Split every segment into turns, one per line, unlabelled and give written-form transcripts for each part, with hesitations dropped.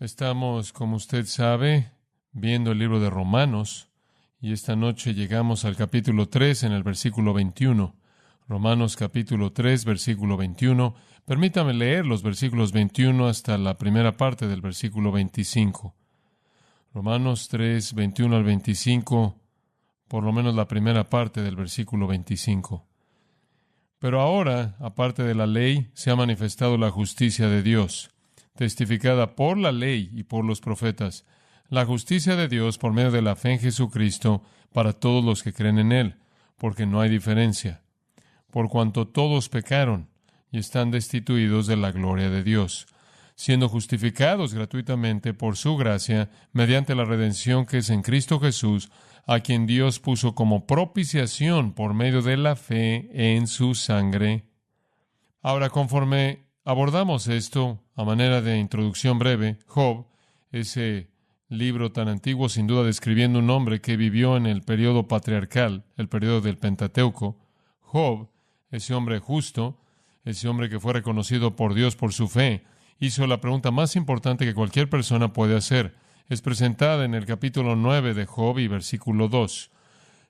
Estamos, como usted sabe, viendo el libro de Romanos, y esta noche llegamos al capítulo 3 en el versículo 21. Romanos capítulo 3, versículo 21. Permítame leer los versículos 21 hasta la primera parte del versículo 25. Romanos 3, 21 al 25, por lo menos la primera parte del versículo 25. Pero ahora, aparte de la ley, se ha manifestado la justicia de Dios, testificada por la ley y por los profetas, la justicia de Dios por medio de la fe en Jesucristo para todos los que creen en Él, porque no hay diferencia, por cuanto todos pecaron y están destituidos de la gloria de Dios, siendo justificados gratuitamente por su gracia mediante la redención que es en Cristo Jesús, a quien Dios puso como propiciación por medio de la fe en su sangre. Ahora, conforme abordamos esto a manera de introducción breve, Job, ese libro tan antiguo, sin duda describiendo un hombre que vivió en el periodo patriarcal, el periodo del Pentateuco, Job, ese hombre justo, ese hombre que fue reconocido por Dios por su fe, hizo la pregunta más importante que cualquier persona puede hacer. Es presentada en el capítulo 9 de Job y versículo 2.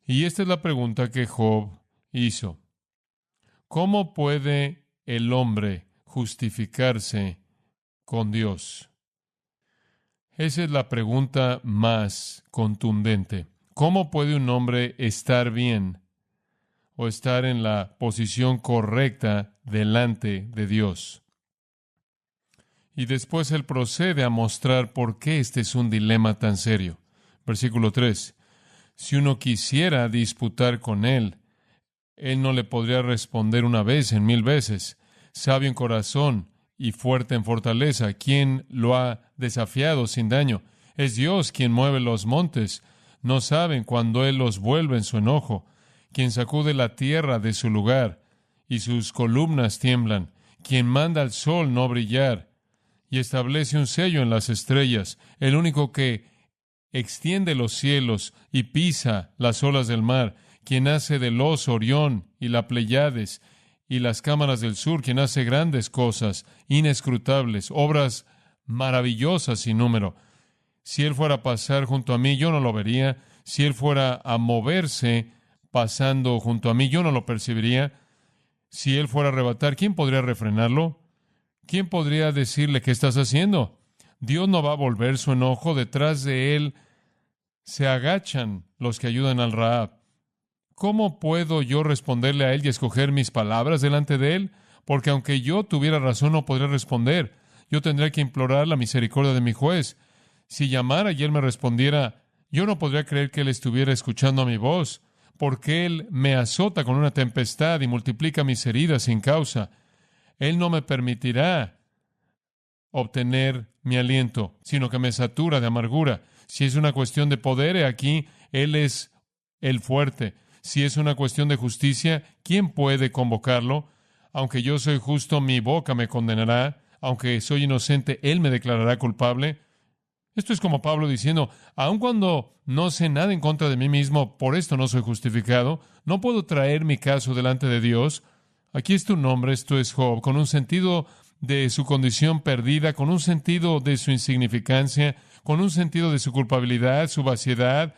Y esta es la pregunta que Job hizo. ¿Cómo puede el hombre justificarse con Dios? Esa es la pregunta más contundente. ¿Cómo puede un hombre estar bien o estar en la posición correcta delante de Dios? Y después él procede a mostrar por qué este es un dilema tan serio. Versículo 3. Si uno quisiera disputar con él, él no le podría responder una vez en 1000 veces. Sabio en corazón y fuerte en fortaleza, ¿quién lo ha desafiado sin daño? Es Dios quien mueve los montes. No saben cuando Él los vuelve en su enojo. Quien sacude la tierra de su lugar y sus columnas tiemblan. Quien manda al sol no brillar y establece un sello en las estrellas, el único que extiende los cielos y pisa las olas del mar, quien hace del oso Orión y la Pleiades y las cámaras del sur, quien hace grandes cosas inescrutables, obras maravillosas sin número. Si Él fuera a pasar junto a mí, yo no lo vería. Si Él fuera a moverse pasando junto a mí, yo no lo percibiría. Si Él fuera a arrebatar, ¿quién podría refrenarlo? ¿Quién podría decirle qué estás haciendo? Dios no va a volver su enojo. Detrás de Él se agachan los que ayudan al Rahab. ¿Cómo puedo yo responderle a Él y escoger mis palabras delante de Él? Porque aunque yo tuviera razón, no podría responder. Yo tendría que implorar la misericordia de mi juez. Si llamara y Él me respondiera, yo no podría creer que Él estuviera escuchando a mi voz, porque Él me azota con una tempestad y multiplica mis heridas sin causa. Él no me permitirá obtener mi aliento, sino que me satura de amargura. Si es una cuestión de poder, he aquí, Él es el fuerte. Si es una cuestión de justicia, ¿quién puede convocarlo? Aunque yo soy justo, mi boca me condenará. Aunque soy inocente, Él me declarará culpable. Esto es como Pablo diciendo, aun cuando no sé nada en contra de mí mismo, por esto no soy justificado, no puedo traer mi caso delante de Dios. Aquí está un hombre, esto es Job, con un sentido de su condición perdida, con un sentido de su insignificancia, con un sentido de su culpabilidad, su vaciedad,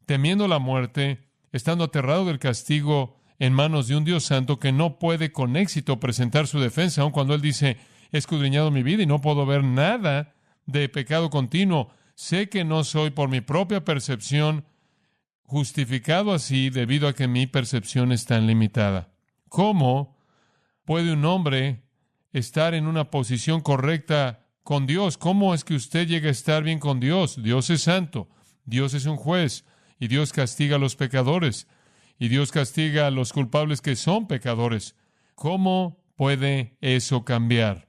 temiendo la muerte, estando aterrado del castigo en manos de un Dios santo que no puede con éxito presentar su defensa, aun cuando él dice, he escudriñado mi vida y no puedo ver nada de pecado continuo. Sé que no soy por mi propia percepción justificado así debido a que mi percepción es tan limitada. ¿Cómo puede un hombre estar en una posición correcta con Dios? ¿Cómo es que usted llega a estar bien con Dios? Dios es santo, Dios es un juez, y Dios castiga a los pecadores, y Dios castiga a los culpables que son pecadores. ¿Cómo puede eso cambiar?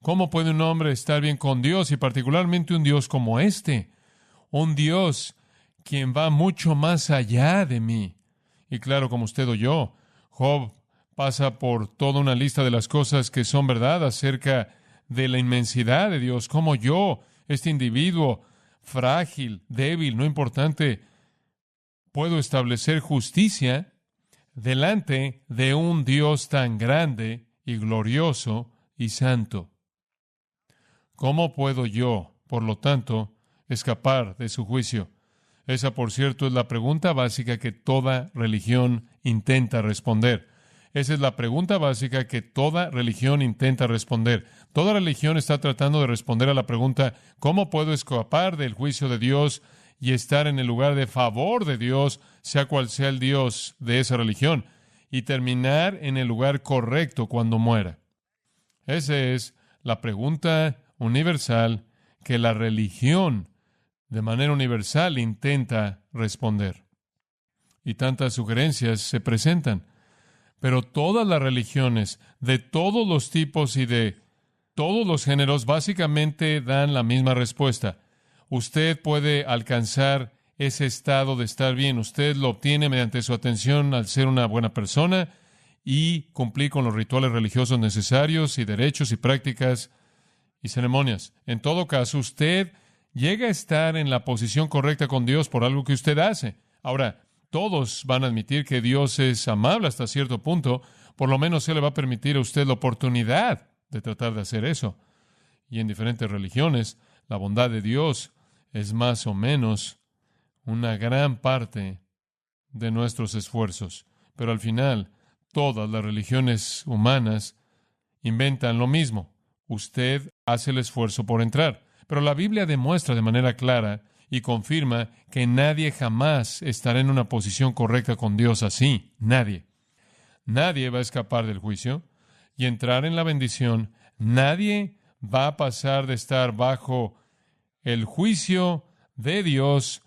¿Cómo puede un hombre estar bien con Dios, y particularmente un Dios como este? Un Dios quien va mucho más allá de mí. Y claro, como usted o yo, Job pasa por toda una lista de las cosas que son verdad acerca de la inmensidad de Dios, como yo, este individuo frágil, débil, no importante, puedo establecer justicia delante de un Dios tan grande y glorioso y santo. ¿Cómo puedo yo, por lo tanto, escapar de su juicio? Esa, por cierto, es la pregunta básica que toda religión intenta responder. Esa es la pregunta básica que toda religión intenta responder. Toda religión está tratando de responder a la pregunta, ¿cómo puedo escapar del juicio de Dios y estar en el lugar de favor de Dios, sea cual sea el Dios de esa religión, y terminar en el lugar correcto cuando muera? Esa es la pregunta universal que la religión de manera universal intenta responder. Y tantas sugerencias se presentan. Pero todas las religiones, de todos los tipos y de todos los géneros, básicamente dan la misma respuesta. Usted puede alcanzar ese estado de estar bien. Usted lo obtiene mediante su atención al ser una buena persona y cumplir con los rituales religiosos necesarios y derechos y prácticas y ceremonias. En todo caso, usted llega a estar en la posición correcta con Dios por algo que usted hace. Ahora, todos van a admitir que Dios es amable hasta cierto punto. Por lo menos Él le va a permitir a usted la oportunidad de tratar de hacer eso. Y en diferentes religiones, la bondad de Dios es más o menos una gran parte de nuestros esfuerzos. Pero al final, todas las religiones humanas inventan lo mismo. Usted hace el esfuerzo por entrar. Pero la Biblia demuestra de manera clara y confirma que nadie jamás estará en una posición correcta con Dios así. Nadie. Nadie va a escapar del juicio y entrar en la bendición. Nadie va a pasar de estar bajo el juicio de Dios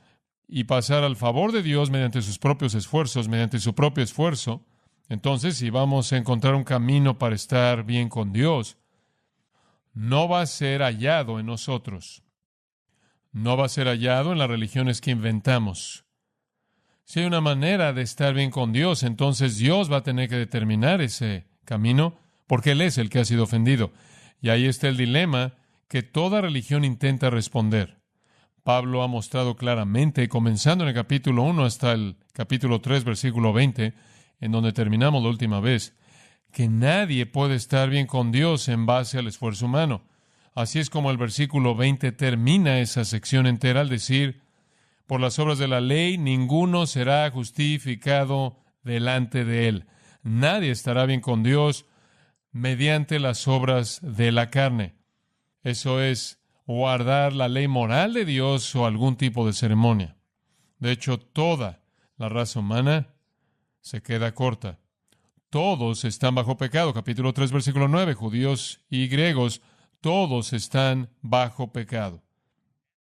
y pasar al favor de Dios mediante sus propios esfuerzos, mediante su propio esfuerzo. Entonces, si vamos a encontrar un camino para estar bien con Dios, no va a ser hallado en nosotros. No va a ser hallado en las religiones que inventamos. Si hay una manera de estar bien con Dios, entonces Dios va a tener que determinar ese camino, porque Él es el que ha sido ofendido. Y ahí está el dilema que toda religión intenta responder. Pablo ha mostrado claramente, comenzando en el capítulo 1 hasta el capítulo 3, versículo 20, en donde terminamos la última vez, que nadie puede estar bien con Dios en base al esfuerzo humano. Así es como el versículo 20 termina esa sección entera al decir, por las obras de la ley, ninguno será justificado delante de él. Nadie estará bien con Dios mediante las obras de la carne. Eso es guardar la ley moral de Dios o algún tipo de ceremonia. De hecho, toda la raza humana se queda corta. Todos están bajo pecado. Capítulo 3, versículo 9. Judíos y griegos, todos están bajo pecado.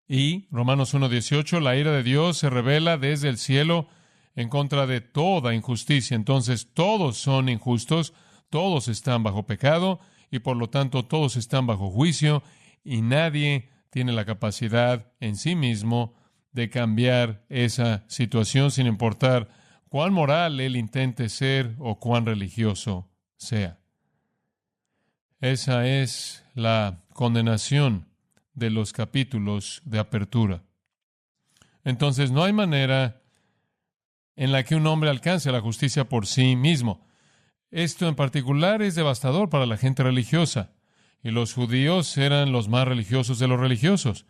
Y Romanos 1:18, la ira de Dios se revela desde el cielo en contra de toda injusticia. Entonces, todos son injustos, todos están bajo pecado y por lo tanto todos están bajo juicio y nadie tiene la capacidad en sí mismo de cambiar esa situación sin importar cuán moral él intente ser o cuán religioso sea. Esa es la condenación de los capítulos de apertura. Entonces, no hay manera en la que un hombre alcance la justicia por sí mismo. Esto en particular es devastador para la gente religiosa. Y los judíos eran los más religiosos de los religiosos.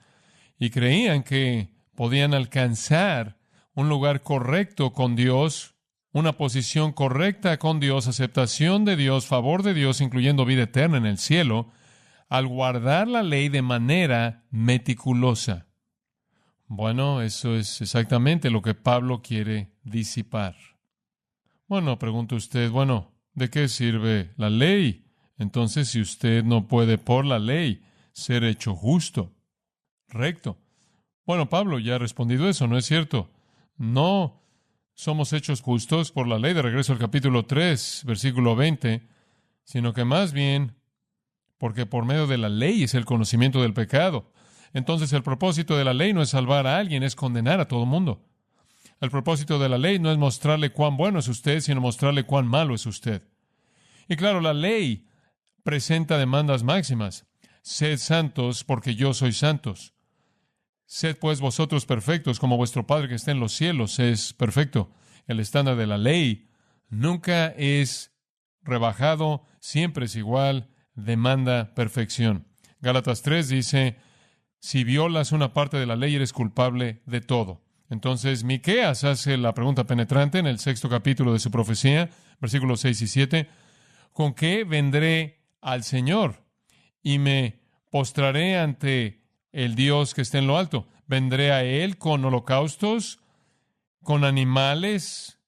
Y creían que podían alcanzar un lugar correcto con Dios, una posición correcta con Dios, aceptación de Dios, favor de Dios, incluyendo vida eterna en el cielo, al guardar la ley de manera meticulosa. Bueno, eso es exactamente lo que Pablo quiere disipar. Bueno, pregunta usted, ¿de qué sirve la ley? Entonces, si usted no puede por la ley ser hecho justo, recto. Bueno, Pablo ya ha respondido eso, ¿no es cierto? No somos hechos justos por la ley, de regreso al capítulo 3, versículo 20, sino que más bien porque por medio de la ley es el conocimiento del pecado. Entonces el propósito de la ley no es salvar a alguien, es condenar a todo mundo. El propósito de la ley no es mostrarle cuán bueno es usted, sino mostrarle cuán malo es usted. Y claro, la ley presenta demandas máximas. Sed santos porque yo soy santos. Sed pues vosotros perfectos como vuestro Padre que está en los cielos es perfecto. El estándar de la ley nunca es rebajado, siempre es igual, demanda perfección. Gálatas 3 dice, si violas una parte de la ley, eres culpable de todo. Entonces, Miqueas hace la pregunta penetrante en el 6º capítulo de su profecía, versículos 6 y 7, ¿con qué vendré al Señor y me postraré ante el Dios que está en lo alto? ¿Vendré a Él con holocaustos, con animales?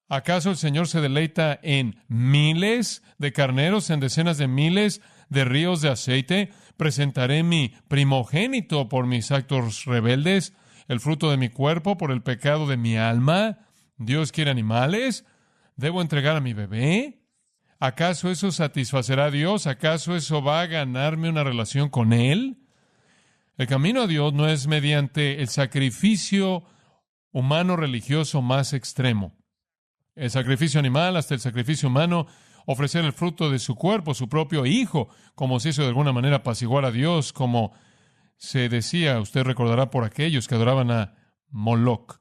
¿Acaso el Señor se deleita en miles de carneros, en decenas de miles de ríos de aceite? ¿Presentaré mi primogénito por mis actos rebeldes, el fruto de mi cuerpo por el pecado de mi alma? ¿Dios quiere animales? ¿Debo entregar a mi bebé? ¿Acaso eso satisfacerá a Dios? ¿Acaso eso va a ganarme una relación con Él? El camino a Dios no es mediante el sacrificio humano religioso más extremo. El sacrificio animal hasta el sacrificio humano, ofrecer el fruto de su cuerpo, su propio hijo, como si eso de alguna manera apaciguara a Dios, como se decía, usted recordará, por aquellos que adoraban a Moloch.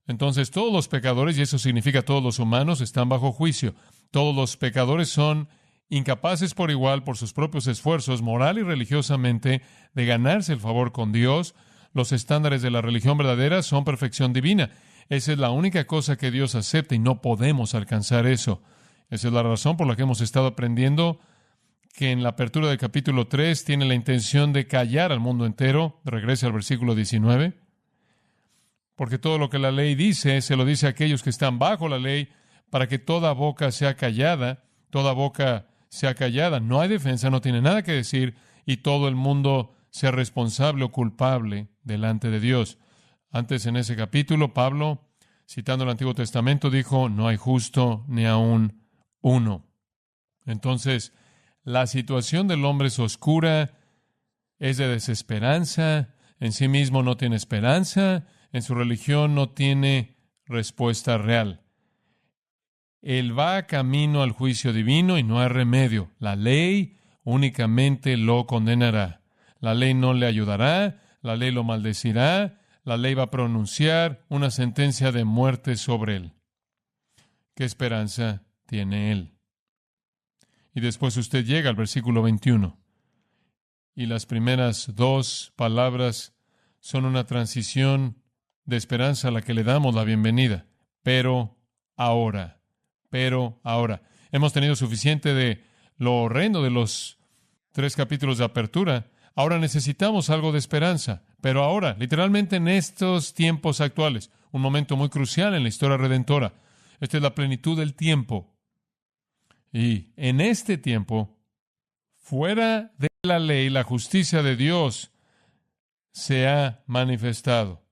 Entonces, todos los pecadores, y eso significa todos los humanos, están bajo juicio. Todos los pecadores son incapaces por igual, por sus propios esfuerzos, moral y religiosamente, de ganarse el favor con Dios. Los estándares de la religión verdadera son perfección divina. Esa es la única cosa que Dios acepta y no podemos alcanzar eso. Esa es la razón por la que hemos estado aprendiendo que en la apertura del capítulo 3 tiene la intención de callar al mundo entero. Regrese al versículo 19. Porque todo lo que la ley dice, se lo dice a aquellos que están bajo la ley, para que toda boca sea callada, toda boca sea callada. No hay defensa, no tiene nada que decir, y todo el mundo sea responsable o culpable delante de Dios. Antes en ese capítulo, Pablo, citando el Antiguo Testamento, dijo, no hay justo ni aun uno. Entonces, la situación del hombre es oscura, es de desesperanza, en sí mismo no tiene esperanza, en su religión no tiene respuesta real. Él va camino al juicio divino y no hay remedio. La ley únicamente lo condenará. La ley no le ayudará, la ley lo maldecirá, la ley va a pronunciar una sentencia de muerte sobre él. ¿Qué esperanza tiene él? Y después usted llega al versículo 21. Y las primeras dos palabras son una transición de esperanza a la que le damos la bienvenida. Pero ahora. Hemos tenido suficiente de lo horrendo de los 3 capítulos de apertura. Ahora necesitamos algo de esperanza. Pero ahora, literalmente en estos tiempos actuales, un momento muy crucial en la historia redentora. Esta es la plenitud del tiempo. Y en este tiempo, fuera de la ley, la justicia de Dios se ha manifestado.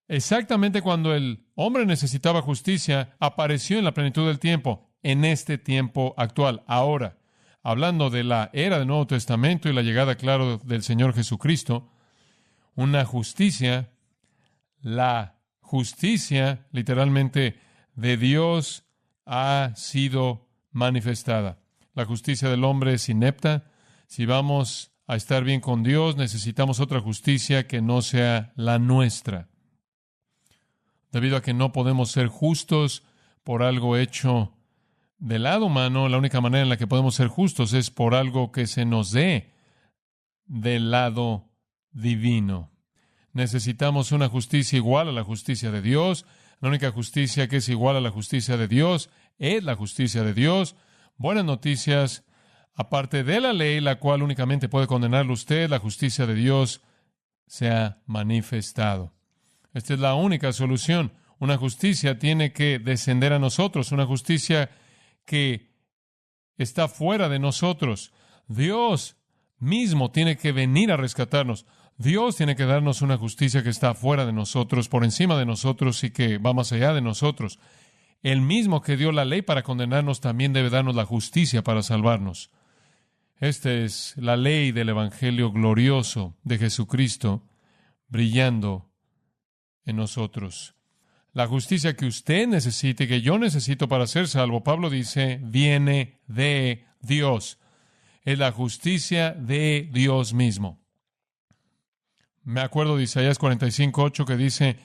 Exactamente cuando el hombre necesitaba justicia, apareció en la plenitud del tiempo, en este tiempo actual, ahora. Hablando de la era del Nuevo Testamento y la llegada, claro, del Señor Jesucristo, una justicia, la justicia, literalmente, de Dios ha sido manifestada. La justicia del hombre es inepta. Si vamos a estar bien con Dios, necesitamos otra justicia que no sea la nuestra. Debido a que no podemos ser justos por algo hecho del lado humano, la única manera en la que podemos ser justos es por algo que se nos dé del lado divino. Necesitamos una justicia igual a la justicia de Dios. La única justicia que es igual a la justicia de Dios es la justicia de Dios. Buenas noticias, aparte de la ley, la cual únicamente puede condenarlo usted, la justicia de Dios se ha manifestado. Esta es la única solución. Una justicia tiene que descender a nosotros, una justicia que está fuera de nosotros. Dios mismo tiene que venir a rescatarnos. Dios tiene que darnos una justicia que está fuera de nosotros, por encima de nosotros y que va más allá de nosotros. El mismo que dio la ley para condenarnos también debe darnos la justicia para salvarnos. Esta es la ley del Evangelio glorioso de Jesucristo brillando en nosotros. La justicia que usted necesite, que yo necesito para ser salvo, Pablo dice, viene de Dios. Es la justicia de Dios mismo. Me acuerdo de Isaías 45:8 que dice,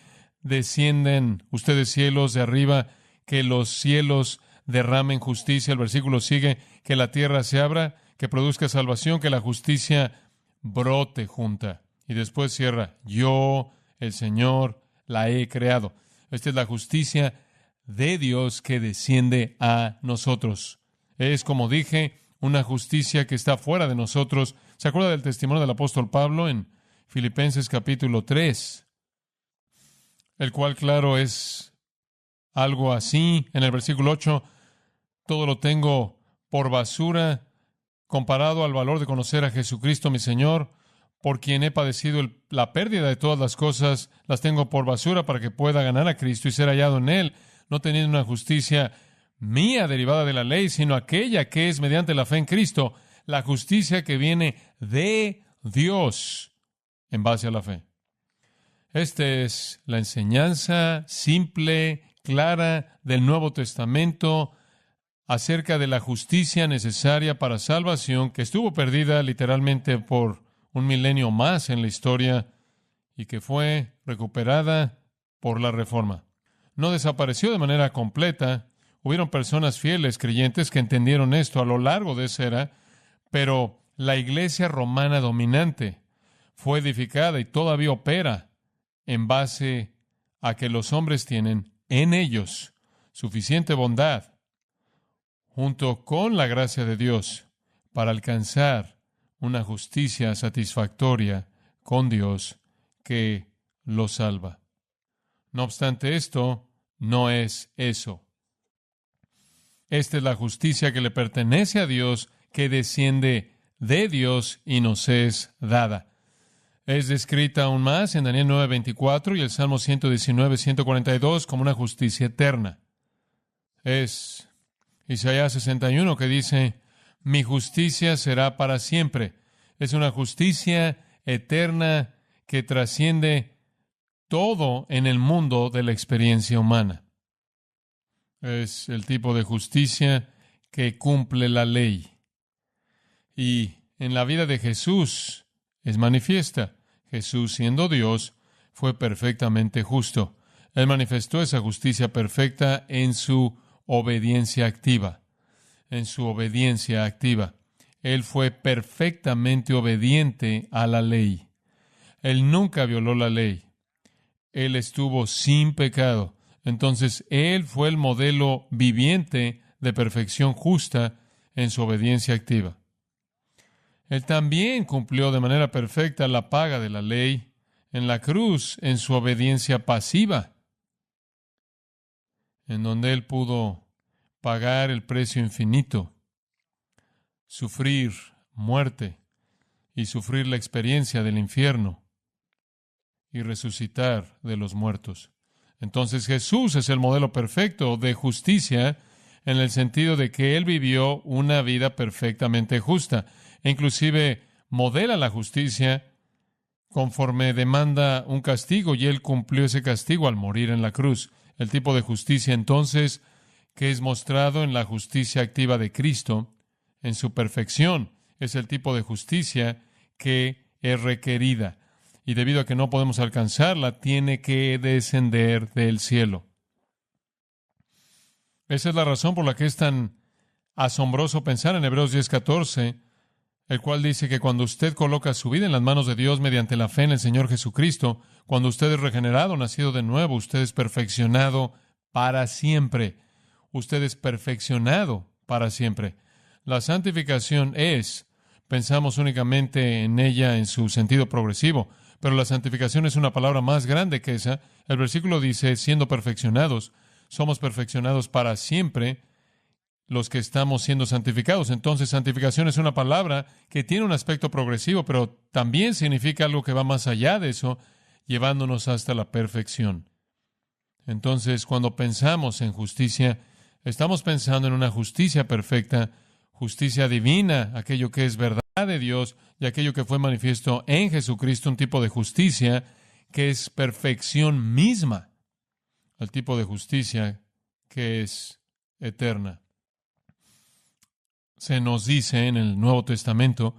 descienden ustedes cielos de arriba, que los cielos derramen justicia. El versículo sigue, que la tierra se abra, que produzca salvación, que la justicia brote junta. Y después cierra, yo, el Señor, la he creado. Esta es la justicia de Dios que desciende a nosotros. Es, como dije, una justicia que está fuera de nosotros. ¿Se acuerda del testimonio del apóstol Pablo en Filipenses capítulo 3? El cual, claro, es algo así. En el versículo 8, todo lo tengo por basura comparado al valor de conocer a Jesucristo mi Señor, por quien he padecido la pérdida de todas las cosas, las tengo por basura para que pueda ganar a Cristo y ser hallado en Él, no teniendo una justicia mía derivada de la ley, sino aquella que es mediante la fe en Cristo, la justicia que viene de Dios en base a la fe. Esta es la enseñanza simple, clara del Nuevo Testamento acerca de la justicia necesaria para salvación, que estuvo perdida literalmente por un milenio más en la historia y que fue recuperada por la Reforma. No desapareció de manera completa. Hubieron personas fieles, creyentes, que entendieron esto a lo largo de esa era, pero la iglesia romana dominante fue edificada y todavía opera en base a que los hombres tienen en ellos suficiente bondad junto con la gracia de Dios para alcanzar una justicia satisfactoria con Dios que los salva. No obstante, esto no es eso. Esta es la justicia que le pertenece a Dios, que desciende de Dios y nos es dada. Es descrita aún más en Daniel 9:24 y el Salmo 119:142 como una justicia eterna. Es Isaías 61 que dice, mi justicia será para siempre. Es una justicia eterna que trasciende todo en el mundo de la experiencia humana. Es el tipo de justicia que cumple la ley. Y en la vida de Jesús es manifiesta. Jesús, siendo Dios, fue perfectamente justo. Él manifestó esa justicia perfecta en su obediencia activa. En su obediencia activa. Él fue perfectamente obediente a la ley. Él nunca violó la ley. Él estuvo sin pecado. Entonces, Él fue el modelo viviente de perfección justa en su obediencia activa. Él también cumplió de manera perfecta la paga de la ley en la cruz en su obediencia pasiva, en donde Él pudo pagar el precio infinito, sufrir muerte y sufrir la experiencia del infierno y resucitar de los muertos. Entonces Jesús es el modelo perfecto de justicia en el sentido de que Él vivió una vida perfectamente justa e inclusive modela la justicia conforme demanda un castigo y Él cumplió ese castigo al morir en la cruz. El tipo de justicia entonces que es mostrado en la justicia activa de Cristo, en su perfección, es el tipo de justicia que es requerida. Y debido a que no podemos alcanzarla, tiene que descender del cielo. Esa es la razón por la que es tan asombroso pensar en Hebreos 10:14, el cual dice que cuando usted coloca su vida en las manos de Dios mediante la fe en el Señor Jesucristo, cuando usted es regenerado, nacido de nuevo, usted es perfeccionado para siempre. Usted es perfeccionado para siempre. La santificación pensamos únicamente en ella en su sentido progresivo, pero la santificación es una palabra más grande que esa. El versículo dice, siendo perfeccionados, somos perfeccionados para siempre los que estamos siendo santificados. Entonces, santificación es una palabra que tiene un aspecto progresivo, pero también significa algo que va más allá de eso, llevándonos hasta la perfección. Entonces, cuando pensamos en justicia, estamos pensando en una justicia perfecta, justicia divina, aquello que es verdad de Dios y aquello que fue manifiesto en Jesucristo, un tipo de justicia que es perfección misma, el tipo de justicia que es eterna. Se nos dice en el Nuevo Testamento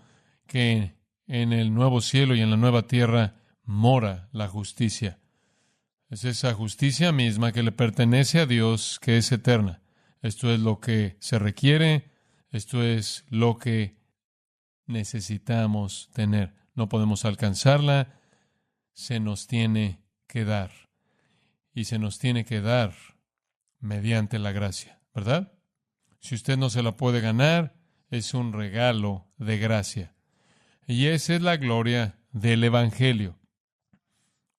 que en el nuevo cielo y en la nueva tierra mora la justicia. Es esa justicia misma que le pertenece a Dios, que es eterna. Esto es lo que se requiere, esto es lo que necesitamos tener. no podemos alcanzarla, se nos tiene que dar. Y se nos tiene que dar mediante la gracia, ¿verdad? Si usted no se la puede ganar, es un regalo de gracia. Y esa es la gloria del Evangelio.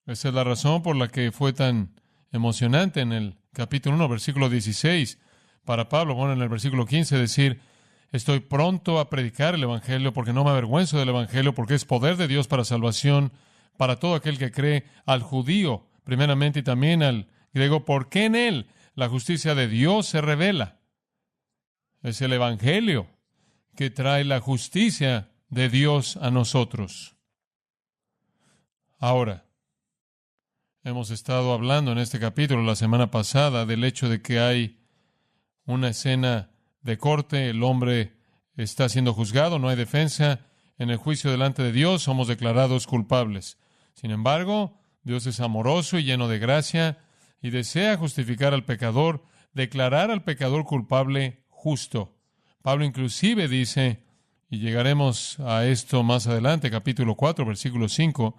Esa es la razón por la que fue tan emocionante en el capítulo 1, versículo 16, para Pablo, bueno, en el versículo 15, decir, estoy pronto a predicar el Evangelio porque no me avergüenzo del Evangelio, porque es poder de Dios para salvación, para todo aquel que cree, al judío, primeramente, y también al griego, porque en él la justicia de Dios se revela. Es el Evangelio que trae la justicia de Dios a nosotros. Ahora, hemos estado hablando en este capítulo la semana pasada del hecho de que hay una escena de corte, el hombre está siendo juzgado, no hay defensa. En el juicio delante de Dios somos declarados culpables. Sin embargo, Dios es amoroso y lleno de gracia y desea justificar al pecador, declarar al pecador culpable justo. Pablo inclusive dice, y llegaremos a esto más adelante, capítulo 4, versículo 5,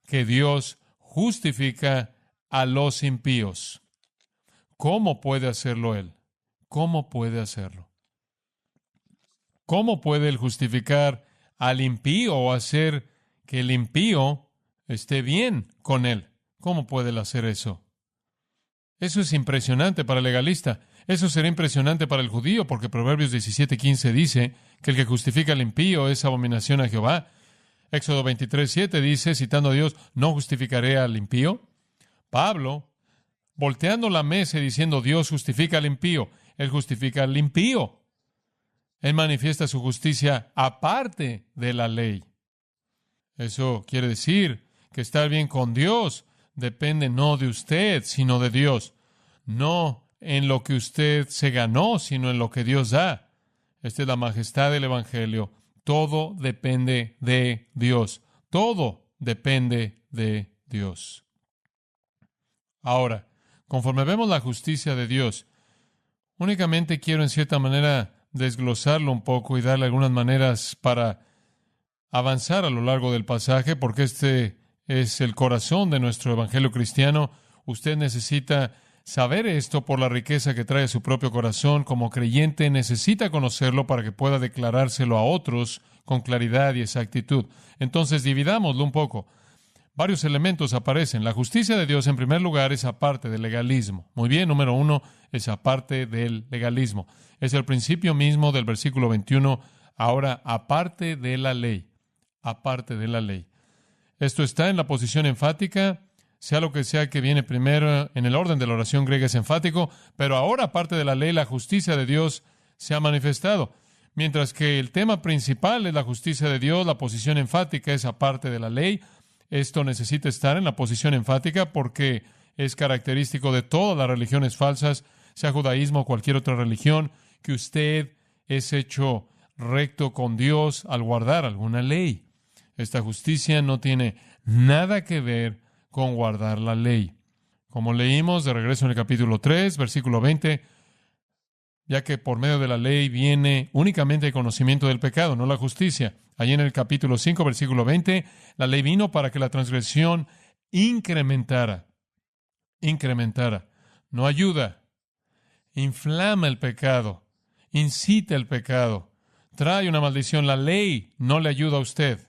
que Dios justifica a los impíos. ¿Cómo puede hacerlo Él? ¿Cómo puede hacerlo? ¿Cómo puede Él justificar al impío o hacer que el impío esté bien con Él? ¿Cómo puede Él hacer eso? Eso es impresionante para el legalista. Eso será impresionante para el judío, porque Proverbios 17:15 dice que el que justifica al impío es abominación a Jehová. Éxodo 23:7 dice, citando a Dios, ¿no justificaré al impío? Pablo, volteando la mesa y diciendo, Dios justifica al impío. Él justifica al impío. Él manifiesta su justicia aparte de la ley. Eso quiere decir que estar bien con Dios depende no de usted, sino de Dios. No en lo que usted se ganó, sino en lo que Dios da. Esta es la majestad del Evangelio. Todo depende de Dios. Todo depende de Dios. Ahora, conforme vemos la justicia de Dios, únicamente quiero en cierta manera desglosarlo un poco y darle algunas maneras para avanzar a lo largo del pasaje, porque este es el corazón de nuestro evangelio cristiano. Usted necesita saber esto por la riqueza que trae a su propio corazón. Como creyente necesita conocerlo para que pueda declarárselo a otros con claridad y exactitud. Entonces, dividámoslo un poco. Varios elementos aparecen. La justicia de Dios, en primer lugar, es aparte del legalismo. Muy bien, número 1, es aparte del legalismo. Es el principio mismo del versículo 21. Ahora, aparte de la ley. Aparte de la ley. Esto está en la posición enfática, sea lo que sea que viene primero en el orden de la oración griega es enfático, pero ahora, aparte de la ley, la justicia de Dios se ha manifestado. Mientras que el tema principal es la justicia de Dios, la posición enfática es aparte de la ley. Esto necesita estar en la posición enfática porque es característico de todas las religiones falsas, sea judaísmo o cualquier otra religión, que usted es hecho recto con Dios al guardar alguna ley. Esta justicia no tiene nada que ver con guardar la ley. Como leímos de regreso en el capítulo 3, versículo 20, ya que por medio de la ley viene únicamente el conocimiento del pecado, no la justicia. Allí en el capítulo 5, versículo 20, la ley vino para que la transgresión incrementara, no ayuda, inflama el pecado, incita el pecado, trae una maldición. La ley no le ayuda a usted.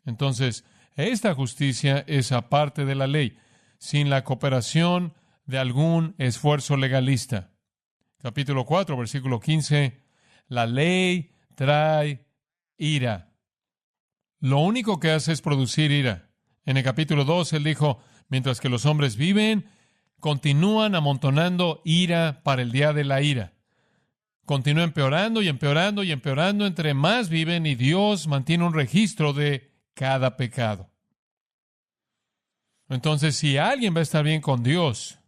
Entonces, esta justicia es aparte de la ley, sin la cooperación de algún esfuerzo legalista. Capítulo 4, versículo 15, la ley trae ira. Lo único que hace es producir ira. En el capítulo 2, él dijo, mientras que los hombres viven, continúan amontonando ira para el día de la ira. Continúa empeorando y empeorando y empeorando entre más viven, y Dios mantiene un registro de cada pecado. Entonces, si alguien va a estar bien con Dios,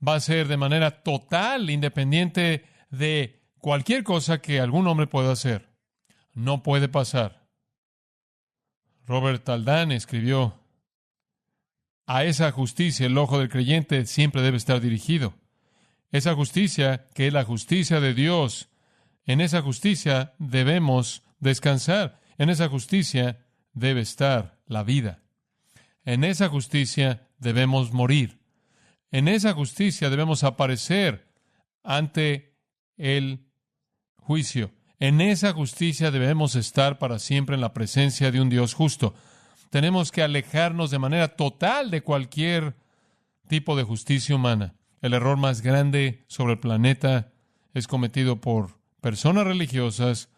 va a ser de manera total, independiente de cualquier cosa que algún hombre pueda hacer. No puede pasar. Robert Aldán escribió, a esa justicia el ojo del creyente siempre debe estar dirigido. Esa justicia, que es la justicia de Dios, en esa justicia debemos descansar. En esa justicia debe estar la vida. En esa justicia debemos morir. En esa justicia debemos aparecer ante el juicio. En esa justicia debemos estar para siempre en la presencia de un Dios justo. Tenemos que alejarnos de manera total de cualquier tipo de justicia humana. El error más grande sobre el planeta es cometido por personas religiosas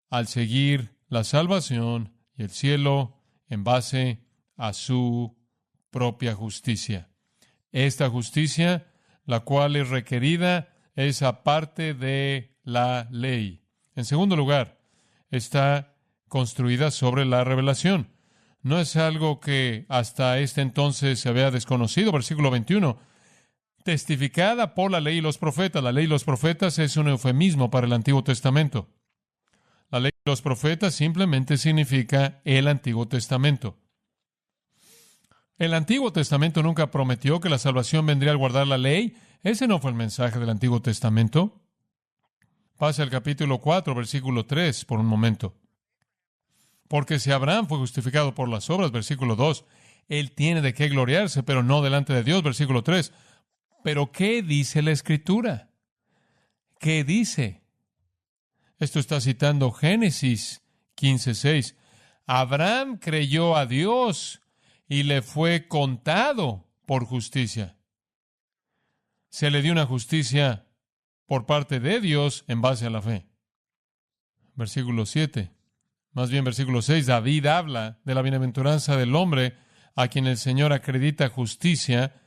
al seguir la salvación y el cielo en base a su propia justicia. Esta justicia, la cual es requerida, es aparte de la ley. En segundo lugar, está construida sobre la revelación. No es algo que hasta este entonces se había desconocido. Versículo 21. Testificada por la ley y los profetas. La ley y los profetas es un eufemismo para el Antiguo Testamento. La ley y los profetas simplemente significa el Antiguo Testamento. El Antiguo Testamento nunca prometió que la salvación vendría al guardar la ley. Ese no fue el mensaje del Antiguo Testamento. Pasa al capítulo 4, versículo 3, por un momento. Porque si Abraham fue justificado por las obras, versículo 2, él tiene de qué gloriarse, pero no delante de Dios, versículo 3. Pero ¿qué dice la Escritura? ¿Qué dice? Esto está citando Génesis 15:6. Abraham creyó a Dios y le fue contado por justicia. Se le dio una justicia por parte de Dios en base a la fe. Versículo 7. Más bien, versículo 6. David habla de la bienaventuranza del hombre a quien el Señor acredita justicia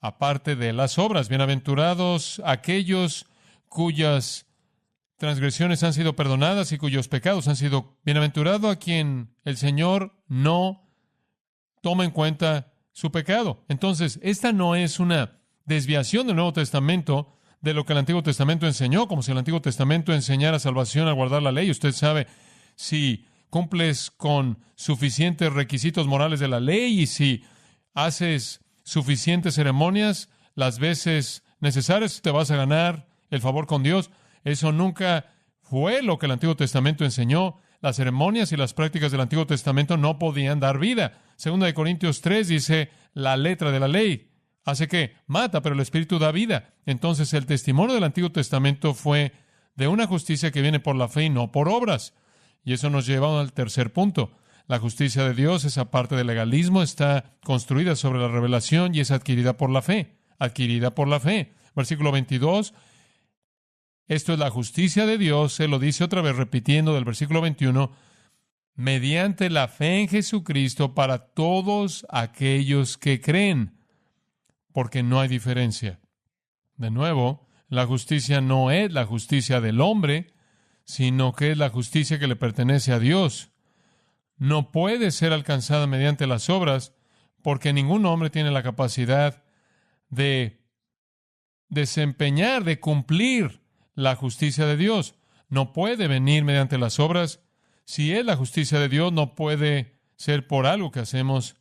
aparte de las obras. Bienaventurados aquellos cuyas transgresiones han sido perdonadas y cuyos pecados han sido. Bienaventurado a quien el Señor no toma en cuenta su pecado. Entonces, esta no es una desviación del Nuevo Testamento de lo que el Antiguo Testamento enseñó, como si el Antiguo Testamento enseñara salvación al guardar la ley. Usted sabe, si cumples con suficientes requisitos morales de la ley y si haces suficientes ceremonias las veces necesarias, te vas a ganar el favor con Dios. Eso nunca fue lo que el Antiguo Testamento enseñó. Las ceremonias y las prácticas del Antiguo Testamento no podían dar vida. Segunda de Corintios 3 dice, la letra de la ley hace que mata, pero el Espíritu da vida. Entonces el testimonio del Antiguo Testamento fue de una justicia que viene por la fe y no por obras. Y eso nos lleva al tercer punto. La justicia de Dios, esa parte del legalismo, está construida sobre la revelación y es adquirida por la fe. Adquirida por la fe. Versículo 22. Esto es la justicia de Dios, se lo dice otra vez repitiendo del versículo 21, mediante la fe en Jesucristo para todos aquellos que creen, porque no hay diferencia. De nuevo, la justicia no es la justicia del hombre, sino que es la justicia que le pertenece a Dios. No puede ser alcanzada mediante las obras, porque ningún hombre tiene la capacidad de desempeñar, de cumplir la justicia de Dios. No puede venir mediante las obras. Si es la justicia de Dios, no puede ser por algo que hacemos.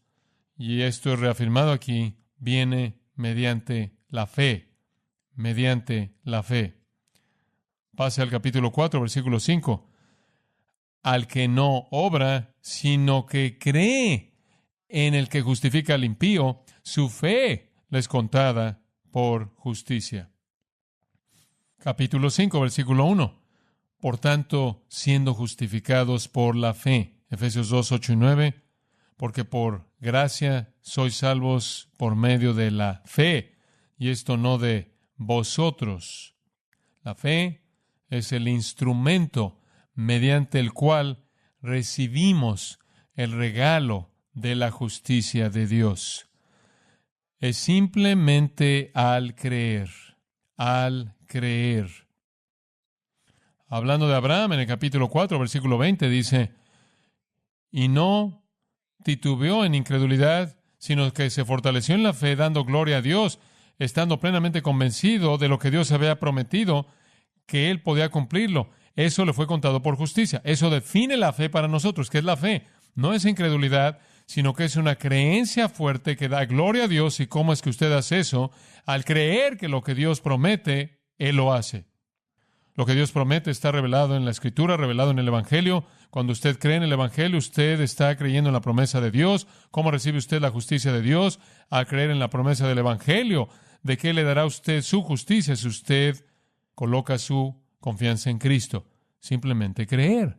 Y esto es reafirmado aquí. Viene mediante la fe. Mediante la fe. Pase al capítulo 4, versículo 5. Al que no obra, sino que cree en el que justifica al impío, su fe le es contada por justicia. Capítulo 5, versículo 1. Por tanto, siendo justificados por la fe. Efesios 2, 8 y 9. Porque por gracia sois salvos por medio de la fe. Y esto no de vosotros. La fe es el instrumento mediante el cual recibimos el regalo de la justicia de Dios. Es simplemente al creer. Al creer. Hablando de Abraham, en el capítulo 4, versículo 20, dice, y no titubeó en incredulidad, sino que se fortaleció en la fe, dando gloria a Dios, estando plenamente convencido de lo que Dios había prometido, que él podía cumplirlo. Eso le fue contado por justicia. Eso define la fe para nosotros. ¿Qué es la fe? No es incredulidad, sino que es una creencia fuerte que da gloria a Dios. ¿Y cómo es que usted hace eso? Al creer que lo que Dios promete, Él lo hace. Lo que Dios promete está revelado en la Escritura, revelado en el Evangelio. Cuando usted cree en el Evangelio, usted está creyendo en la promesa de Dios. ¿Cómo recibe usted la justicia de Dios? Al creer en la promesa del Evangelio. ¿De qué le dará a usted su justicia si usted coloca su confianza en Cristo? Simplemente creer.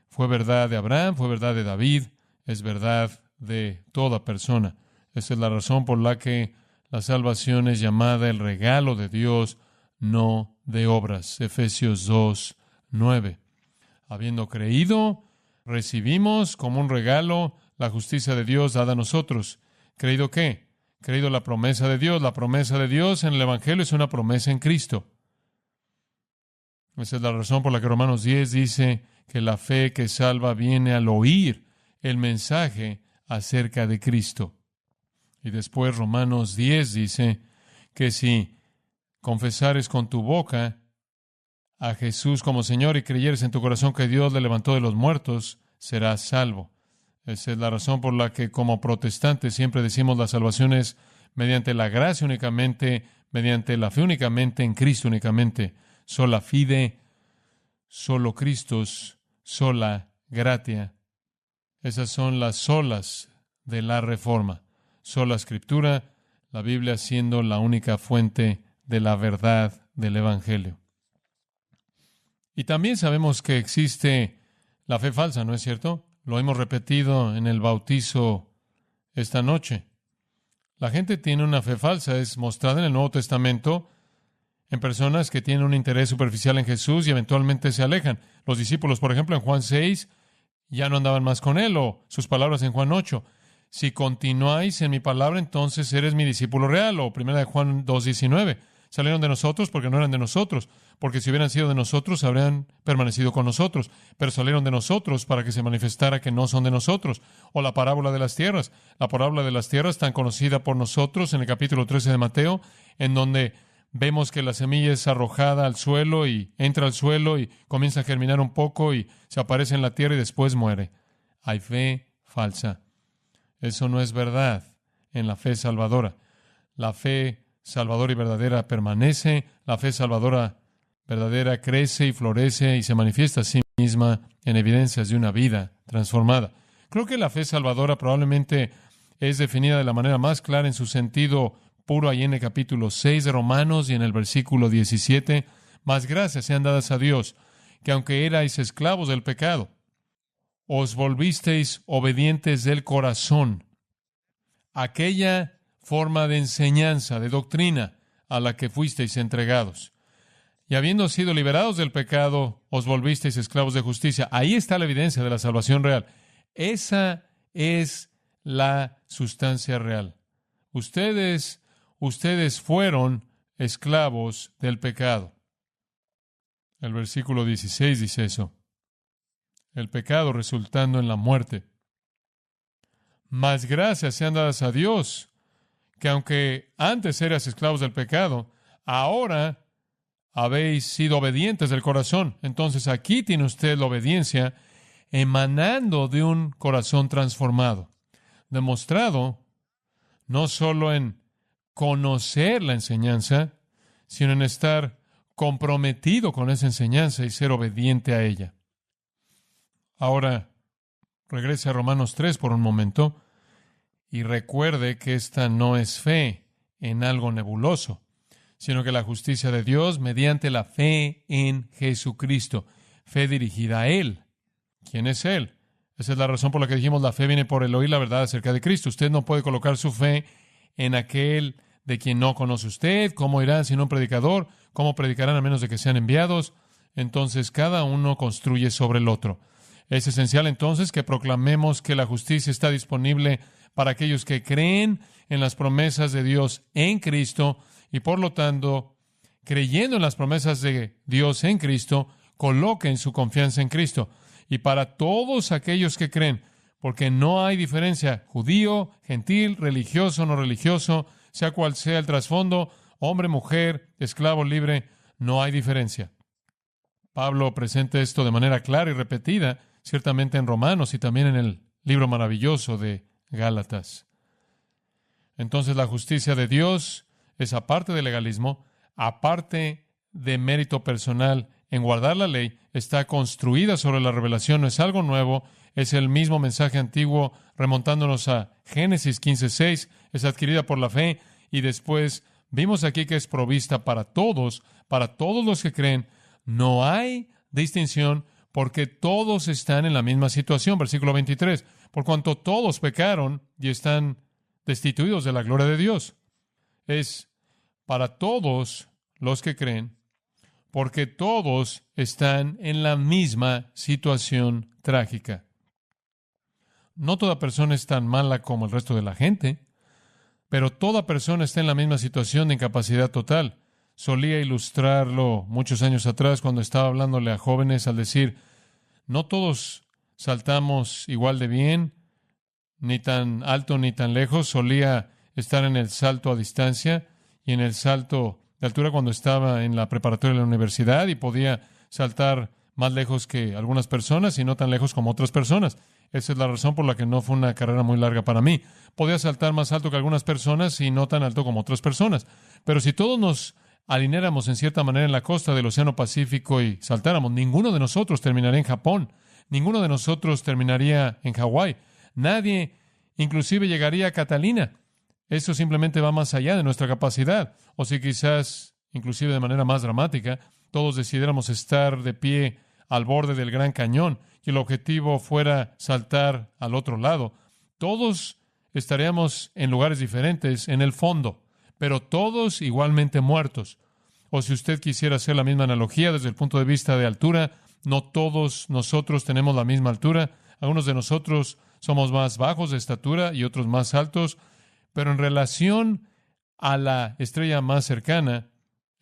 Fue verdad de Abraham, fue verdad de David, es verdad de toda persona. Esa es la razón por la que la salvación es llamada el regalo de Dios, no de obras. Efesios 2:9. Habiendo creído, recibimos como un regalo la justicia de Dios dada a nosotros. ¿Creído qué? Creído la promesa de Dios. La promesa de Dios en el Evangelio es una promesa en Cristo. Esa es la razón por la que Romanos 10 dice que la fe que salva viene al oír el mensaje acerca de Cristo. Y después Romanos 10 dice que si confesares con tu boca a Jesús como Señor y creyeres en tu corazón que Dios le levantó de los muertos, serás salvo. Esa es la razón por la que como protestantes siempre decimos la salvación es mediante la gracia únicamente, mediante la fe únicamente, en Cristo únicamente. Sola fide, solo Christus, sola gratia. Esas son las solas de la Reforma. Sola Escritura, la Biblia siendo la única fuente de la verdad del Evangelio. Y también sabemos que existe la fe falsa, ¿no es cierto? Lo hemos repetido en el bautizo esta noche. La gente tiene una fe falsa, es mostrada en el Nuevo Testamento en personas que tienen un interés superficial en Jesús y eventualmente se alejan. Los discípulos, por ejemplo, en Juan 6, ya no andaban más con Él, o sus palabras en Juan 8. Si continuáis en mi palabra, entonces eres mi discípulo real, o 1 Juan 2:19. Salieron de nosotros porque no eran de nosotros, porque si hubieran sido de nosotros, habrían permanecido con nosotros, pero salieron de nosotros para que se manifestara que no son de nosotros. O la parábola de las tierras. La parábola de las tierras, tan conocida por nosotros en el capítulo 13 de Mateo, en donde vemos que la semilla es arrojada al suelo y entra al suelo y comienza a germinar un poco y se aparece en la tierra y después muere. Hay fe falsa. Eso no es verdad en la fe salvadora. La fe salvadora y verdadera permanece. La fe salvadora verdadera crece y florece y se manifiesta a sí misma en evidencias de una vida transformada. Creo que la fe salvadora probablemente es definida de la manera más clara en su sentido puro ahí en el capítulo 6 de Romanos y en el versículo 17. Mas gracias sean dadas a Dios, que aunque erais esclavos del pecado, os volvisteis obedientes del corazón. Aquella forma de enseñanza, de doctrina, a la que fuisteis entregados. Y habiendo sido liberados del pecado, os volvisteis esclavos de justicia. Ahí está la evidencia de la salvación real. Esa es la sustancia real. Ustedes fueron esclavos del pecado. El versículo 16 dice eso. El pecado resultando en la muerte. Mas gracias sean dadas a Dios, que aunque antes eras esclavos del pecado, ahora habéis sido obedientes del corazón. Entonces aquí tiene usted la obediencia emanando de un corazón transformado, demostrado no solo en conocer la enseñanza, sino en estar comprometido con esa enseñanza y ser obediente a ella. Ahora, regrese a Romanos 3 por un momento y recuerde que esta no es fe en algo nebuloso, sino que la justicia de Dios mediante la fe en Jesucristo, fe dirigida a Él. ¿Quién es Él? Esa es la razón por la que dijimos la fe viene por el oír la verdad acerca de Cristo. Usted no puede colocar su fe en aquel de quien no conoce usted. ¿Cómo irán sin un predicador? ¿Cómo predicarán a menos de que sean enviados? Entonces cada uno construye sobre el otro. Es esencial entonces que proclamemos que la justicia está disponible para aquellos que creen en las promesas de Dios en Cristo y por lo tanto, creyendo en las promesas de Dios en Cristo, coloquen su confianza en Cristo. Y para todos aquellos que creen, porque no hay diferencia, judío, gentil, religioso, no religioso, sea cual sea el trasfondo, hombre, mujer, esclavo, libre, no hay diferencia. Pablo presenta esto de manera clara y repetida, ciertamente en Romanos y también en el libro maravilloso de Gálatas. Entonces la justicia de Dios es aparte del legalismo, aparte de mérito personal en guardar la ley, está construida sobre la revelación, no es algo nuevo, es el mismo mensaje antiguo, remontándonos a Génesis 15:6, es adquirida por la fe, y después vimos aquí que es provista para todos los que creen. No hay distinción, porque todos están en la misma situación. Versículo 23, por cuanto todos pecaron y están destituidos de la gloria de Dios. Es para todos los que creen, porque todos están en la misma situación trágica. No toda persona es tan mala como el resto de la gente, pero toda persona está en la misma situación de incapacidad total. Solía ilustrarlo muchos años atrás cuando estaba hablándole a jóvenes al decir, no todos saltamos igual de bien, ni tan alto ni tan lejos. Solía estar en el salto a distancia y en el salto de altura cuando estaba en la preparatoria de la universidad, y podía saltar más lejos que algunas personas y no tan lejos como otras personas. Esa es la razón por la que no fue una carrera muy larga para mí. Podía saltar más alto que algunas personas y no tan alto como otras personas. Pero si todos nos alineáramos en cierta manera en la costa del Océano Pacífico y saltáramos, ninguno de nosotros terminaría en Japón. Ninguno de nosotros terminaría en Hawái. Nadie inclusive llegaría a Catalina. Eso simplemente va más allá de nuestra capacidad. O si quizás, inclusive de manera más dramática, todos decidiéramos estar de pie al borde del Gran Cañón y el objetivo fuera saltar al otro lado, todos estaríamos en lugares diferentes en el fondo, pero todos igualmente muertos. O si usted quisiera hacer la misma analogía desde el punto de vista de altura, no todos nosotros tenemos la misma altura. Algunos de nosotros somos más bajos de estatura y otros más altos, pero en relación a la estrella más cercana,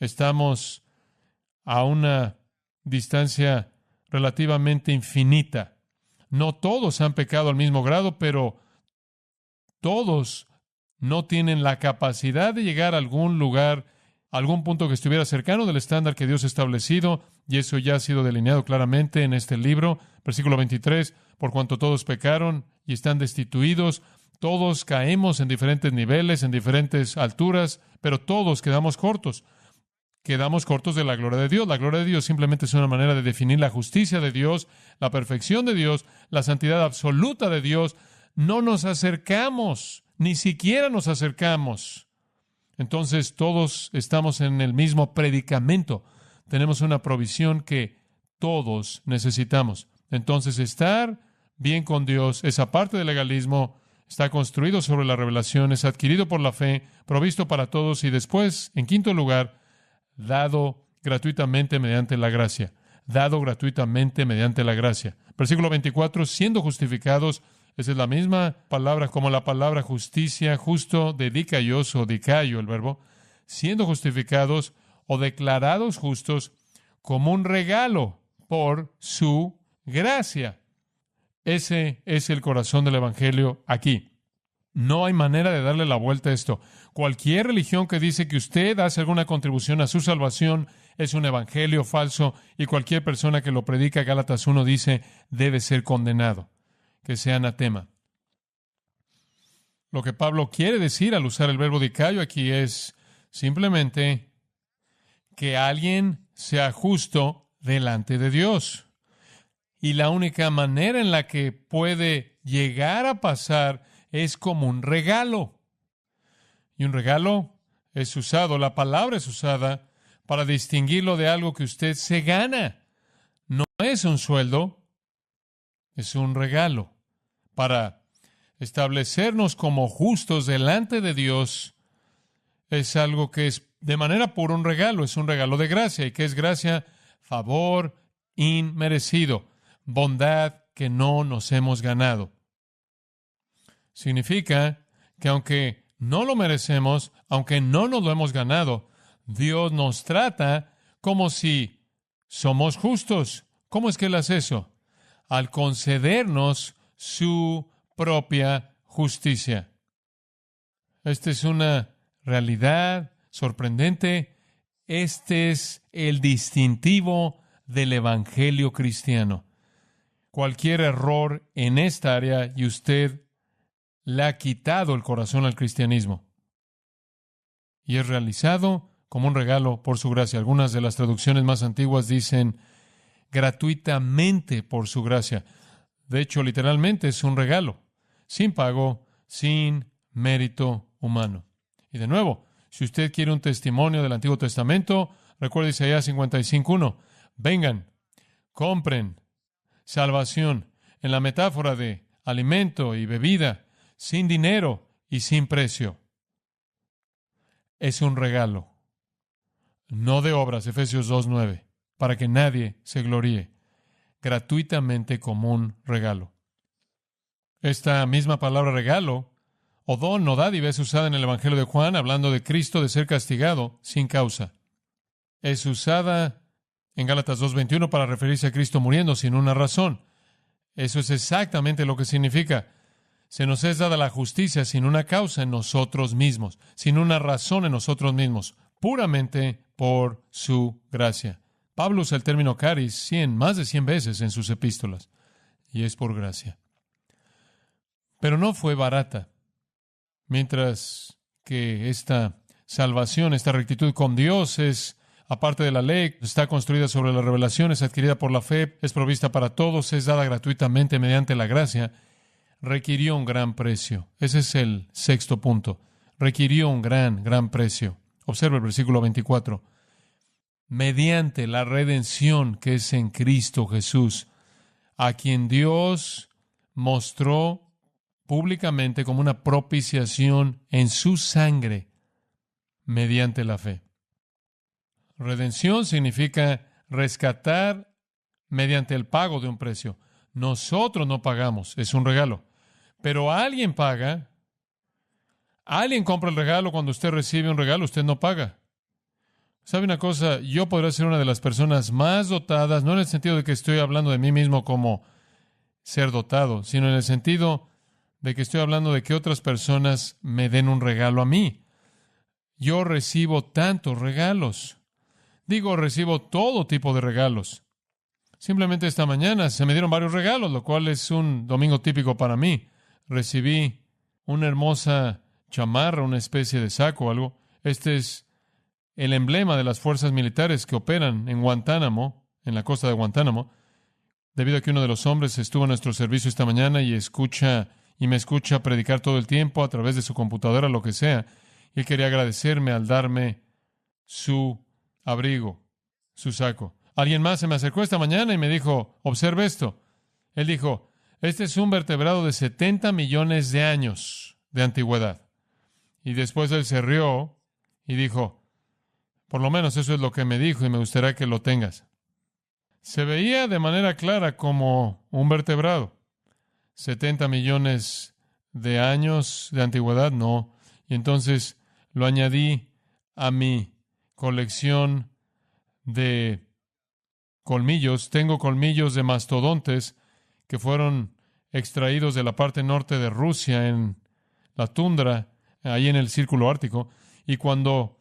estamos a una distancia relativamente infinita. No todos han pecado al mismo grado, pero todos no tienen la capacidad de llegar a algún lugar, a algún punto que estuviera cercano del estándar que Dios ha establecido, y eso ya ha sido delineado claramente en este libro. Versículo 23, por cuanto todos pecaron y están destituidos, todos caemos en diferentes niveles, en diferentes alturas, pero todos quedamos cortos. Quedamos cortos de la gloria de Dios. La gloria de Dios simplemente es una manera de definir la justicia de Dios, la perfección de Dios, la santidad absoluta de Dios. No nos acercamos, ni siquiera nos acercamos. Entonces todos estamos en el mismo predicamento. Tenemos una provisión que todos necesitamos. Entonces estar bien con Dios, esa parte del legalismo, está construido sobre la revelación, es adquirido por la fe, provisto para todos y después, en quinto lugar, dado gratuitamente mediante la gracia. Dado gratuitamente mediante la gracia. Versículo 24, siendo justificados, esa es la misma palabra como la palabra justicia, justo, de dikaios o dikaio, el verbo, siendo justificados o declarados justos como un regalo por su gracia. Ese es el corazón del Evangelio aquí. No hay manera de darle la vuelta a esto. Cualquier religión que dice que usted hace alguna contribución a su salvación es un evangelio falso, y cualquier persona que lo predica, Gálatas 1 dice, debe ser condenado, que sea anatema. Lo que Pablo quiere decir al usar el verbo dikaio aquí es simplemente que alguien sea justo delante de Dios. Y la única manera en la que puede llegar a pasar es como un regalo. Y un regalo es usado, la palabra es usada para distinguirlo de algo que usted se gana. No es un sueldo, es un regalo. Para establecernos como justos delante de Dios es algo que es de manera pura un regalo, es un regalo de gracia. ¿Y qué es gracia? Favor inmerecido, bondad que no nos hemos ganado. Significa que aunque no lo merecemos, aunque no nos lo hemos ganado, Dios nos trata como si somos justos. ¿Cómo es que Él hace eso? Al concedernos su propia justicia. Esta es una realidad sorprendente. Este es el distintivo del Evangelio cristiano. Cualquier error en esta área y usted le ha quitado el corazón al cristianismo. Y es realizado como un regalo por su gracia. Algunas de las traducciones más antiguas dicen gratuitamente por su gracia. De hecho, literalmente es un regalo, sin pago, sin mérito humano. Y de nuevo, si usted quiere un testimonio del Antiguo Testamento, recuerde Isaías 55:1. Vengan, compren salvación en la metáfora de alimento y bebida, sin dinero y sin precio. Es un regalo, no de obras, Efesios 2:9, para que nadie se gloríe, gratuitamente como un regalo. Esta misma palabra regalo, o don o dádiva, es usada en el Evangelio de Juan, hablando de Cristo de ser castigado sin causa. Es usada en Gálatas 2:21 para referirse a Cristo muriendo sin una razón. Eso es exactamente lo que significa. Se nos es dada la justicia sin una causa en nosotros mismos, sin una razón en nosotros mismos, puramente por su gracia. Pablo usa el término charis más de 100 veces en sus epístolas, y es por gracia. Pero no fue barata. Mientras que esta salvación, esta rectitud con Dios es, aparte de la ley, está construida sobre la revelación, es adquirida por la fe, es provista para todos, es dada gratuitamente mediante la gracia, requirió un gran precio. Ese es el sexto punto. Requirió un gran precio. Observa el versículo 24. Mediante la redención que es en Cristo Jesús, a quien Dios mostró públicamente como una propiciación en su sangre mediante la fe. Redención significa rescatar mediante el pago de un precio. Nosotros no pagamos, es un regalo. Pero alguien paga. Alguien compra el regalo. Cuando usted recibe un regalo, usted no paga. ¿Sabe una cosa? Yo podría ser una de las personas más dotadas, no en el sentido de que estoy hablando de mí mismo como ser dotado, sino en el sentido de que estoy hablando de que otras personas me den un regalo a mí. Yo recibo tantos regalos. Recibo todo tipo de regalos. Simplemente esta mañana se me dieron varios regalos, lo cual es un domingo típico para mí. Recibí una hermosa chamarra, una especie de saco o algo. Este es el emblema de las fuerzas militares que operan en Guantánamo, en la costa de Guantánamo, debido a que uno de los hombres estuvo en nuestro servicio esta mañana y me escucha predicar todo el tiempo a través de su computadora, lo que sea. Y él quería agradecerme al darme su abrigo, su saco. Alguien más se me acercó esta mañana y me dijo, observe esto. Él dijo, este es un vertebrado de 70 millones de años de antigüedad. Y después él se rió y dijo, por lo menos eso es lo que me dijo y me gustaría que lo tengas. Se veía de manera clara como un vertebrado. 70 millones de años de antigüedad, no. Y entonces lo añadí a mi colección de colmillos. Tengo colmillos de mastodontes que fueron extraídos de la parte norte de Rusia, en la tundra, ahí en el círculo ártico. Y cuando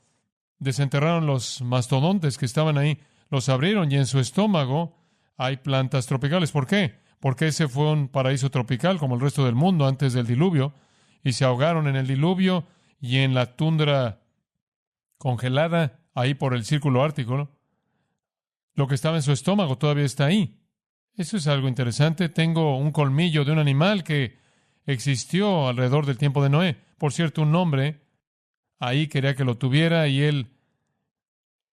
desenterraron los mastodontes que estaban ahí, los abrieron y en su estómago hay plantas tropicales. ¿Por qué? Porque ese fue un paraíso tropical como el resto del mundo antes del diluvio, y se ahogaron en el diluvio y en la tundra congelada, ahí por el círculo ártico, ¿no? Lo que estaba en su estómago todavía está ahí. Eso es algo interesante. Tengo un colmillo de un animal que existió alrededor del tiempo de Noé. Por cierto, un hombre ahí quería que lo tuviera y él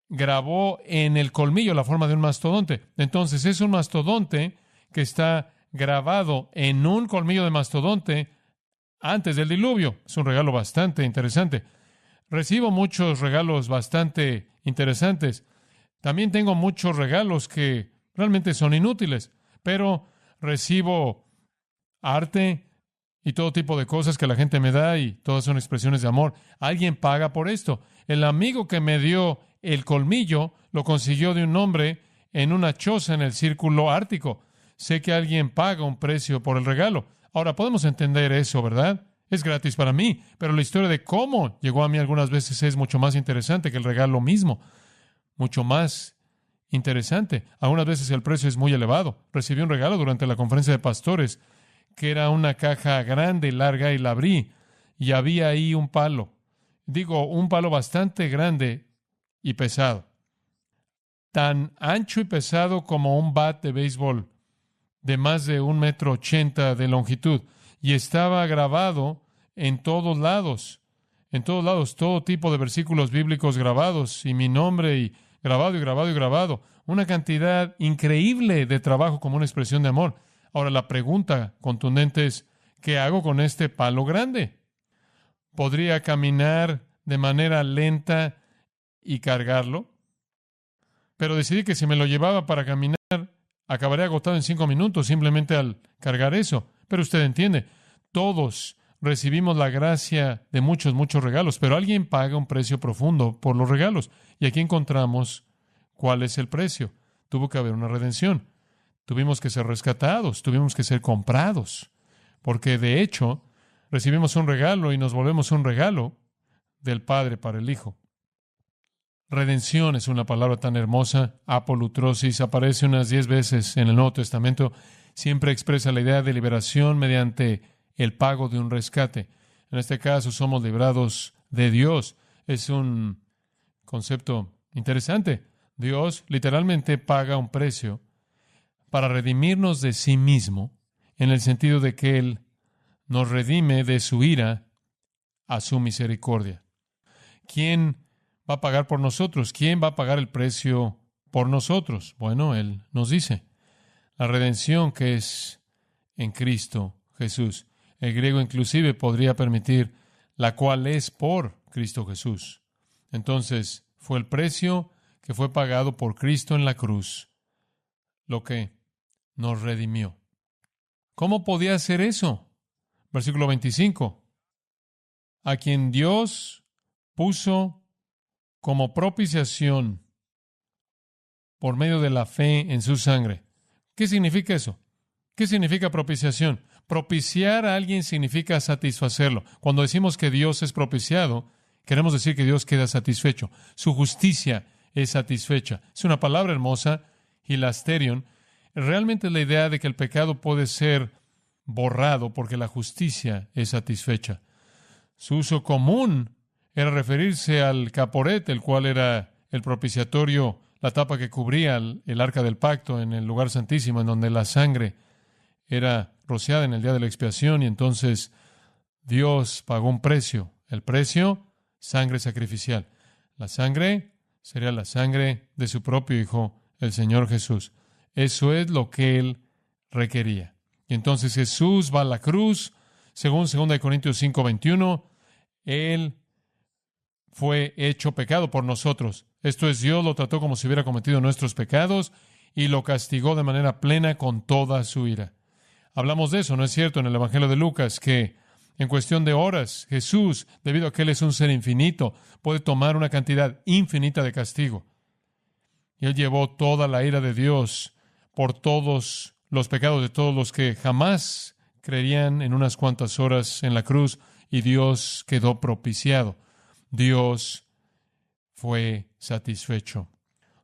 grabó en el colmillo la forma de un mastodonte. Entonces es un mastodonte que está grabado en un colmillo de mastodonte antes del diluvio. Es un regalo bastante interesante. Recibo muchos regalos bastante interesantes. También tengo muchos regalos que realmente son inútiles, pero recibo arte y todo tipo de cosas que la gente me da y todas son expresiones de amor. Alguien paga por esto. El amigo que me dio el colmillo lo consiguió de un hombre en una choza en el círculo ártico. Sé que alguien paga un precio por el regalo. Ahora, podemos entender eso, ¿verdad? Es gratis para mí, pero la historia de cómo llegó a mí algunas veces es mucho más interesante que el regalo mismo. Mucho más interesante. Algunas veces el precio es muy elevado. Recibí un regalo durante la conferencia de pastores, que era una caja grande, larga, y la abrí, y había ahí un palo. Un palo bastante grande, y pesado. Tan ancho y pesado como un bat de béisbol, de más de 1,80 m de longitud. Y estaba grabado en todos lados, todo tipo de versículos bíblicos grabados, y mi nombre, y grabado, y grabado, y grabado. Una cantidad increíble de trabajo como una expresión de amor. Ahora, la pregunta contundente es, ¿qué hago con este palo grande? ¿Podría caminar de manera lenta y cargarlo? Pero decidí que si me lo llevaba para caminar, acabaría agotado en 5 minutos simplemente al cargar eso. Pero usted entiende, todos recibimos la gracia de muchos, muchos regalos, pero alguien paga un precio profundo por los regalos. Y aquí encontramos cuál es el precio. Tuvo que haber una redención. Tuvimos que ser rescatados, tuvimos que ser comprados. Porque de hecho, recibimos un regalo y nos volvemos un regalo del Padre para el Hijo. Redención es una palabra tan hermosa. Apolutrosis aparece unas 10 veces en el Nuevo Testamento. Siempre expresa la idea de liberación mediante el pago de un rescate. En este caso, somos librados de Dios. Es un concepto interesante. Dios literalmente paga un precio para redimirnos de sí mismo, en el sentido de que Él nos redime de su ira a su misericordia. ¿Quién va a pagar por nosotros? ¿Quién va a pagar el precio por nosotros? Bueno, Él nos dice, la redención que es en Cristo Jesús. El griego inclusive podría permitir la cual es por Cristo Jesús. Entonces, fue el precio que fue pagado por Cristo en la cruz, lo que nos redimió. ¿Cómo podía hacer eso? Versículo 25. A quien Dios puso como propiciación por medio de la fe en su sangre. ¿Qué significa eso? ¿Qué significa propiciación? Propiciar a alguien significa satisfacerlo. Cuando decimos que Dios es propiciado, queremos decir que Dios queda satisfecho. Su justicia es satisfecha. Es una palabra hermosa, hilasterion. Realmente es la idea de que el pecado puede ser borrado porque la justicia es satisfecha. Su uso común era referirse al caporet, el cual era el propiciatorio, la tapa que cubría el arca del pacto en el lugar santísimo, en donde la sangre era rociada en el día de la expiación, y entonces Dios pagó un precio. El precio, sangre sacrificial. La sangre sería la sangre de su propio Hijo, el Señor Jesús. Eso es lo que Él requería. Y entonces Jesús va a la cruz, según 2 Corintios 5:21, Él fue hecho pecado por nosotros. Esto es, Dios lo trató como si hubiera cometido nuestros pecados y lo castigó de manera plena con toda su ira. Hablamos de eso, ¿no es cierto?, en el Evangelio de Lucas, que en cuestión de horas, Jesús, debido a que Él es un ser infinito, puede tomar una cantidad infinita de castigo. Y Él llevó toda la ira de Dios por todos los pecados de todos los que jamás creerían en unas cuantas horas en la cruz, y Dios quedó propiciado. Dios fue satisfecho.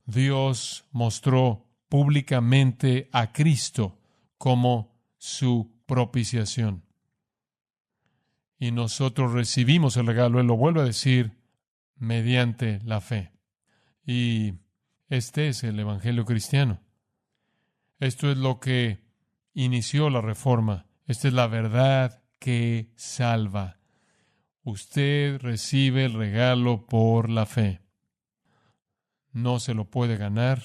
Dios mostró públicamente a Cristo como su propiciación. Y nosotros recibimos el regalo, Él lo vuelve a decir, mediante la fe. Y este es el Evangelio cristiano. Esto es lo que inició la Reforma. Esta es la verdad que salva. Usted recibe el regalo por la fe. No se lo puede ganar.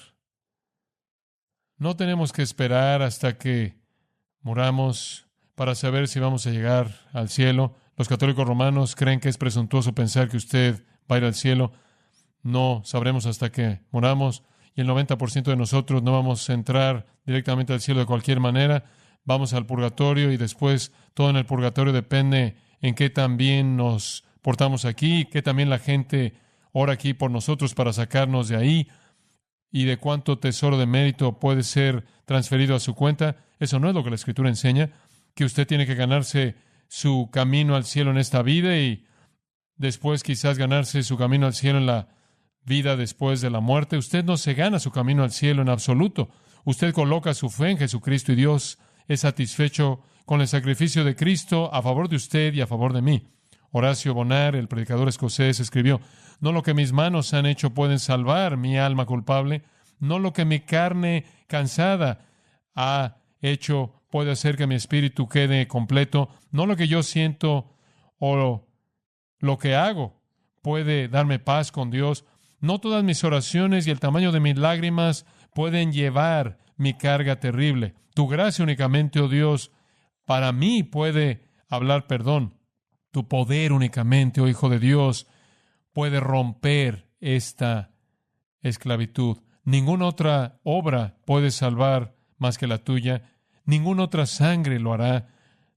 No tenemos que esperar hasta que muramos para saber si vamos a llegar al cielo. Los católicos romanos creen que es presuntuoso pensar que usted va a ir al cielo. No sabremos hasta que muramos, y el 90% de nosotros no vamos a entrar directamente al cielo de cualquier manera. Vamos al purgatorio, y después todo en el purgatorio depende en qué tan bien nos portamos aquí, qué también la gente ora aquí por nosotros para sacarnos de ahí, y de cuánto tesoro de mérito puede ser transferido a su cuenta. Eso no es lo que la Escritura enseña, que usted tiene que ganarse su camino al cielo en esta vida y después quizás ganarse su camino al cielo en la vida después de la muerte. Usted no se gana su camino al cielo en absoluto. Usted coloca su fe en Jesucristo, y Dios es satisfecho con el sacrificio de Cristo a favor de usted y a favor de mí. Horacio Bonar, el predicador escocés, escribió: no lo que mis manos han hecho pueden salvar mi alma culpable, no lo que mi carne cansada ha hecho puede hacer que mi espíritu quede completo, no lo que yo siento o lo que hago puede darme paz con Dios, no todas mis oraciones y el tamaño de mis lágrimas pueden llevar mi carga terrible. Tu gracia únicamente, oh Dios, para mí puede hablar perdón. Tu poder únicamente, oh Hijo de Dios, puede romper esta esclavitud. Ninguna otra obra puede salvar más que la tuya. Ninguna otra sangre lo hará.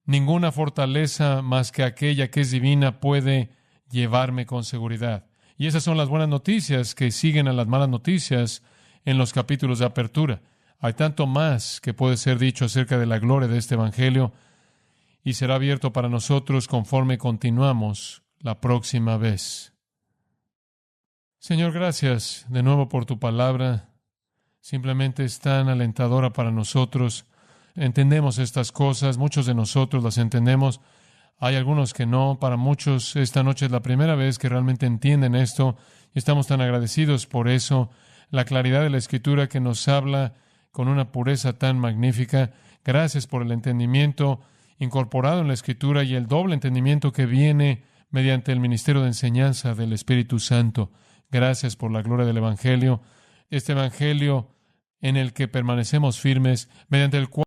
Ninguna fortaleza más que aquella que es divina puede llevarme con seguridad. Y esas son las buenas noticias que siguen a las malas noticias en los capítulos de apertura. Hay tanto más que puede ser dicho acerca de la gloria de este Evangelio y será abierto para nosotros conforme continuamos la próxima vez. Señor, gracias de nuevo por tu palabra. Simplemente es tan alentadora para nosotros. Entendemos estas cosas, muchos de nosotros las entendemos. Hay algunos que no. Para muchos esta noche es la primera vez que realmente entienden esto y estamos tan agradecidos por eso. La claridad de la Escritura que nos habla con una pureza tan magnífica. Gracias por el entendimiento incorporado en la Escritura y el doble entendimiento que viene mediante el ministerio de enseñanza del Espíritu Santo. Gracias por la gloria del Evangelio, este Evangelio en el que permanecemos firmes, mediante el cual